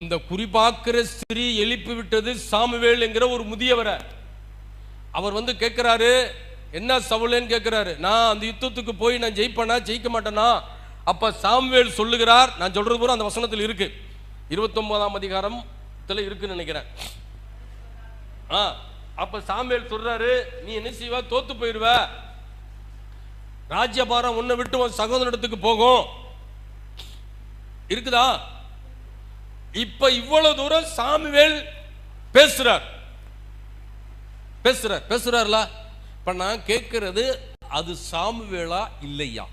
இந்த குறிபாக்கிற ஸ்திரீ எழுப்பி விட்டது சாமுவேல் என்கிற ஒரு முதியவரை. அவர் வந்து கேட்கிறாரு, என்ன சவுலேன்னு கேட்கிறாரு. நான் அந்த யுத்தத்துக்கு போய் நான் ஜெயிப்பேனா ஜெயிக்க மாட்டேனா? அப்ப சாமுவேல் சொல்லுகிறார், நான் சொல்றது பூரா அந்த வசனத்தில் இருக்கு, 29ஆம் அதிகாரத்தில் இருக்குன்னு நினைக்கிறேன். அப்ப சாமுவேல் சொல்றாரு, நீ என்ன செய்வா? தோத்து போயிருவ, ராஜ்யபாரம் உன்னை விட்டு உன் சகோதரத்துக்கு போகும். இருக்குதா? இப்ப இவ்வளவு தூரம் சாமுவேல் பேசுறார்ல. இப்ப நான் கேட்கிறது, அது சாமுவேலா இல்லையா?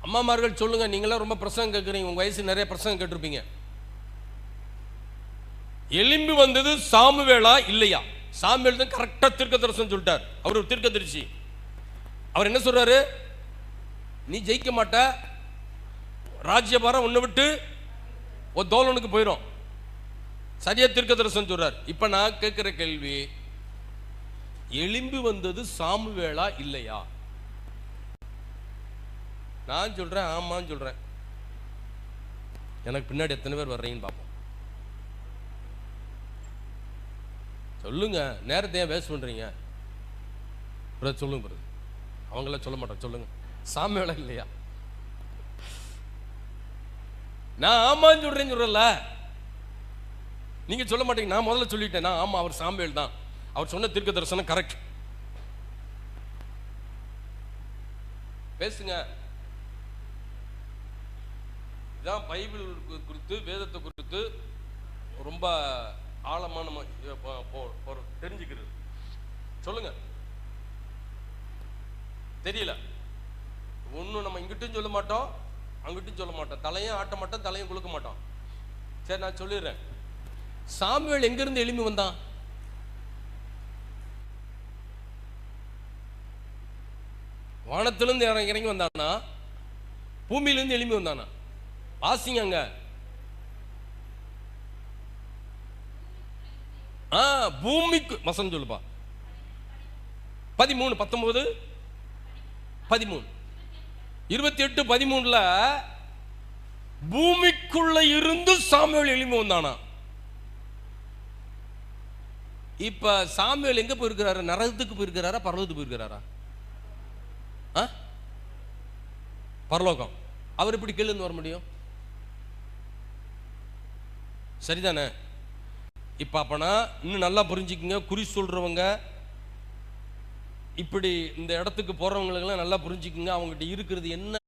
அம்மாமார்கள் சொல்லுங்க, நீங்களாம் ரொம்ப பிரசங்கம் கேட்குறீங்க, உங்க வயசு நிறைய பிரசங்கம் கேட்டிருப்பீங்க. எலும்பி வந்தது சாமுவேலா இல்லையா? சாமுவேல் தான் கரெக்டா தீர்க்கதரிசனம் சொல்லிட்டார். அவர் தீர்க்கதரிசி. அவர் என்ன சொல்றாரு? நீ ஜெயிக்க மாட்ட, ராஜ்யபாரம் உன்னை விட்டு ஒரு தோலனுக்கு போயிடும். சரியா தீர்க்கதரிசனம் சொல்றார். இப்ப நான் கேட்கிற கேள்வி, எலும்பி வந்தது சாமுவேலா இல்லையா? நான் சொல்றேன் ஆமான்னு சொல்றேன். எனக்கு பின்னாடி எத்தனை பேர் வர்றீங்கன்னு பார்ப்போம். சொல்லுங்க, நேரத்தை ஏன் வேஸ்ட் பண்றீங்க? சொல்லுங்க பிறகு. அவங்கள சொல்ல மாட்டேன், சொல்லுங்க. சாமுவேலா இல்லையா? நான் ஆமான்னு சொல்றேன்ல, நீங்க சொல்ல மாட்டீங்க. நான் முதல்ல சொல்லிட்டேன், நான் ஆமா, அவர் சாமுவேல் தான், அவர் சொன்ன தீர்க்க தரிசனம் கரெக்ட். பேசுங்க. இதான் பைபிள் குறித்து, வேதத்தை குறித்து ரொம்ப ஆழமான தெரிஞ்சுக்கிறது. சொல்லுங்க. தெரியல. ஒன்னும் நம்ம இங்கிட்டும் சொல்ல மாட்டோம், அங்கிட்டும் சொல்ல மாட்டோம், தலையும் ஆட்ட மாட்டோம், தலையும் குலுக்க மாட்டோம். சரி, நான் சொல்லிடுறேன். சாமுவேல் எங்கிருந்து எழும்பி வந்தான்? வானத்திலிருந்து இறங்கி வந்தானா? பூமியிலிருந்து எழும்பி வந்தானா? வாசிங்க. பூமிக்கு வசனம் சொல்லுப்பா. 13, 19, 13, 28, 13ல பூமிக்குள்ள இருந்து சாமுவேல் எழும்பி வந்தானா? இப்ப சாமுவேல் எங்க போயிருக்கிறாரு? நரகத்துக்கு போயிருக்கிறாரா, பரலோகத்துக்கு போயிருக்கிறாரா? பரலோகம். அவர் எப்படி கீழே இருந்து வர முடியும்? சரிதானே? இப்ப அப்பனா இன்னும் நல்லா புரிஞ்சுக்குங்க. குறி சொல்றவங்க, இப்படி இந்த இடத்துக்கு போறவங்களுக்கு எல்லாம் நல்லா புரிஞ்சுக்குங்க. அவங்ககிட்ட இருக்கிறது என்ன